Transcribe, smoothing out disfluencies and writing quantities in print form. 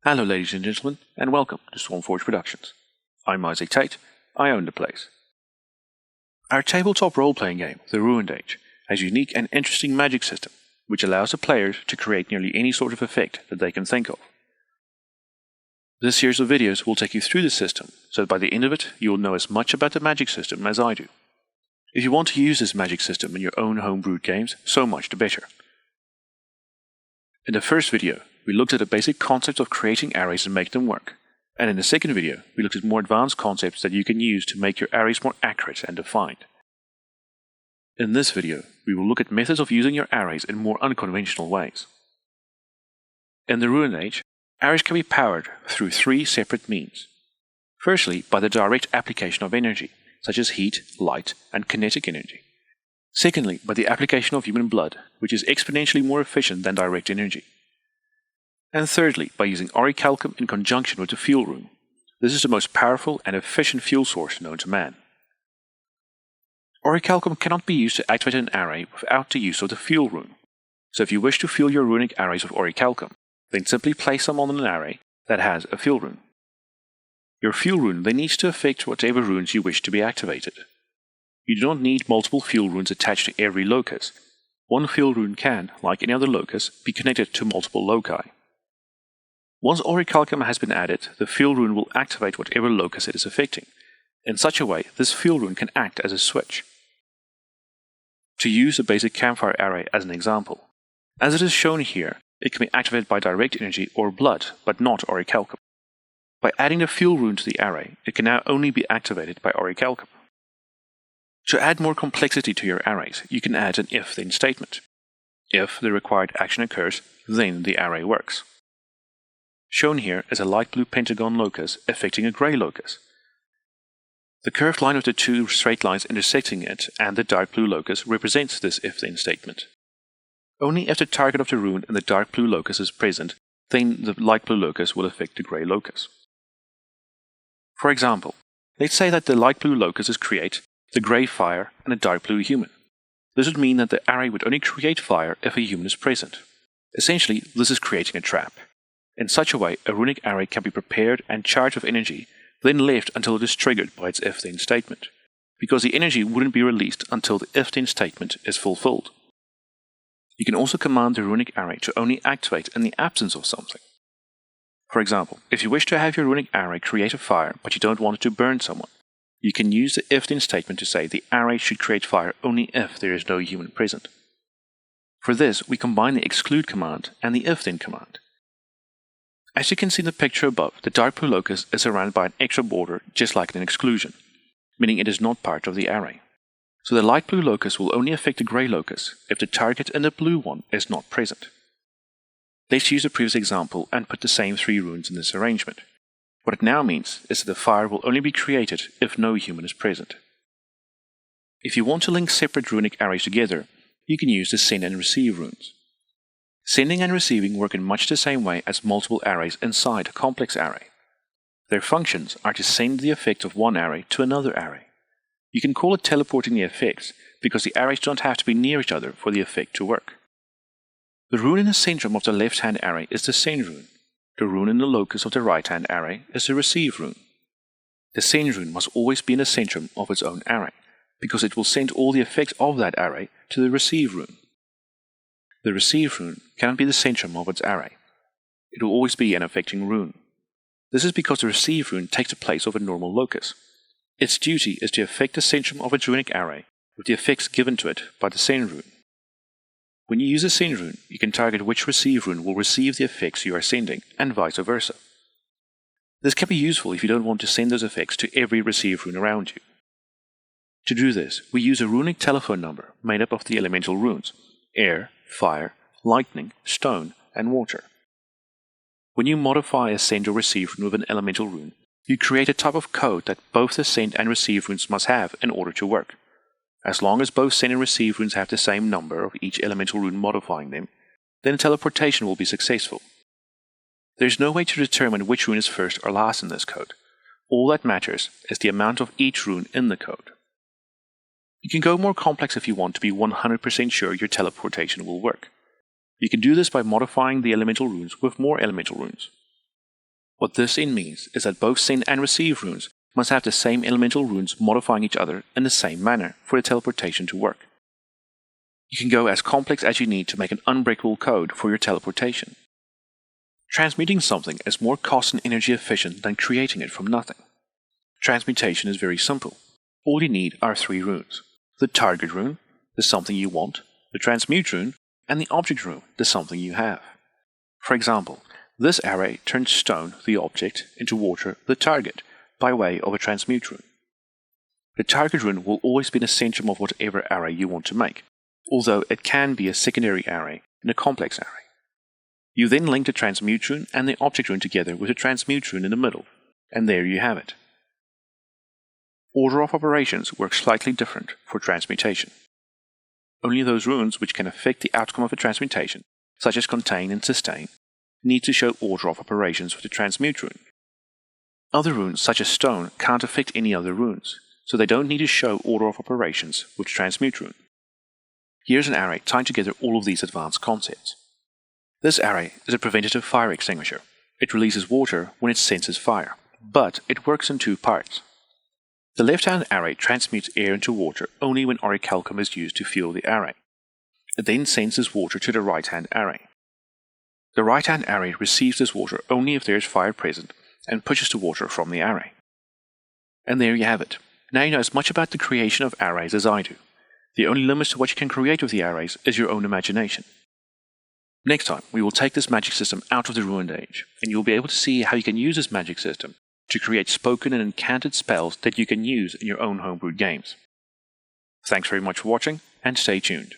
Hello ladies and gentlemen, and welcome to Stormforge Productions. I'm Isaac Tate, I own the place. Our tabletop role-playing game, The Ruined Age, has a unique and interesting magic system, which allows the players to create nearly any sort of effect that they can think of. This series of videos will take you through the system, so that by the end of it you will know as much about the magic system as I do. If you want to use this magic system in your own homebrewed games, so much the better. In the first video, we looked at the basic concept of creating arrays and make them work. And in the second video, we looked at more advanced concepts that you can use to make your arrays more accurate and defined. In this video, we will look at methods of using your arrays in more unconventional ways. In the Ruined Age, arrays can be powered through three separate means. Firstly, by the direct application of energy, such as heat, light, and kinetic energy. Secondly, by the application of human blood, which is exponentially more efficient than direct energy. And thirdly, by using orichalcum in conjunction with the fuel rune. This is the most powerful and efficient fuel source known to man. Orichalcum cannot be used to activate an array without the use of the fuel rune. So if you wish to fuel your runic arrays with orichalcum, then simply place them on an array that has a fuel rune. Your fuel rune then needs to affect whatever runes you wish to be activated. You do not need multiple fuel runes attached to every locus. One fuel rune can, like any other locus, be connected to multiple loci. Once orichalcum has been added, the fuel rune will activate whatever locus it is affecting. In such a way, this fuel rune can act as a switch. To use a basic campfire array as an example, as it is shown here, it can be activated by direct energy or blood, but not orichalcum. By adding the fuel rune to the array, it can now only be activated by orichalcum. To add more complexity to your arrays, you can add an if-then statement. If the required action occurs, then the array works. Shown here is a light blue pentagon locus affecting a grey locus. The curved line of the two straight lines intersecting it and the dark blue locus represents this if-then statement. Only if the target of the rune in the dark blue locus is present, then the light blue locus will affect the grey locus. For example, let's say that the light blue locus is create, the grey fire, and a dark blue human. This would mean that the array would only create fire if a human is present. Essentially, this is creating a trap. In such a way, a runic array can be prepared and charged with energy, then left until it is triggered by its if-then statement, because the energy wouldn't be released until the if-then statement is fulfilled. You can also command the runic array to only activate in the absence of something. For example, if you wish to have your runic array create a fire but you don't want it to burn someone, you can use the if-then statement to say the array should create fire only if there is no human present. For this, we combine the exclude command and the if-then command. As you can see in the picture above, the dark blue locus is surrounded by an extra border just like an exclusion, meaning it is not part of the array. So the light blue locus will only affect the grey locus if the target in the blue one is not present. Let's use the previous example and put the same three runes in this arrangement. What it now means is that the fire will only be created if no human is present. If you want to link separate runic arrays together, you can use the send and receive runes. Sending and receiving work in much the same way as multiple arrays inside a complex array. Their functions are to send the effect of one array to another array. You can call it teleporting the effects because the arrays don't have to be near each other for the effect to work. The rune in the centrum of the left-hand array is the send rune. The rune in the locus of the right-hand array is the receive rune. The send rune must always be in the centrum of its own array, because it will send all the effects of that array to the receive rune. The receive rune cannot be the centrum of its array. It will always be an affecting rune. This is because the receive rune takes the place of a normal locus. Its duty is to affect the centrum of its runic array with the effects given to it by the send rune. When you use a send rune, you can target which receive rune will receive the effects you are sending, and vice versa. This can be useful if you don't want to send those effects to every receive rune around you. To do this, we use a runic telephone number made up of the elemental runes: air, fire, lightning, stone, and water. When you modify a send or receive rune with an elemental rune, you create a type of code that both the send and receive runes must have in order to work. As long as both send and receive runes have the same number of each elemental rune modifying them, then teleportation will be successful. There is no way to determine which rune is first or last in this code. All that matters is the amount of each rune in the code. You can go more complex if you want to be 100% sure your teleportation will work. You can do this by modifying the elemental runes with more elemental runes. What this then means is that both send and receive runes must have the same elemental runes modifying each other in the same manner for the teleportation to work. You can go as complex as you need to make an unbreakable code for your teleportation. Transmuting something is more cost and energy efficient than creating it from nothing. Transmutation is very simple. All you need are 3 runes: the target rune, the something you want, the transmute rune, and the object rune, the something you have. For example, this array turns stone, the object, into water, the target, by way of a transmute rune. The target rune will always be the centrum of whatever array you want to make, although it can be a secondary array in a complex array. You then link the transmute rune and the object rune together with the transmute rune in the middle, and there you have it. Order of operations works slightly different for transmutation. Only those runes which can affect the outcome of a transmutation, such as contain and sustain, need to show order of operations with the transmute rune. Other runes, such as stone, can't affect any other runes, so they don't need to show order of operations with transmute rune. Here's an array tying together all of these advanced concepts. This array is a preventative fire extinguisher. It releases water when it senses fire, but it works in 2 parts. The left-hand array transmutes air into water only when orichalcum is used to fuel the array. It then senses water to the right-hand array. The right-hand array receives this water only if there is fire present and pushes the water from the array. And there you have it. Now you know as much about the creation of arrays as I do. The only limit to what you can create with the arrays is your own imagination. Next time, we will take this magic system out of the Ruined Age, and you'll be able to see how you can use this magic system to create spoken and incanted spells that you can use in your own homebrewed games. Thanks very much for watching, and stay tuned.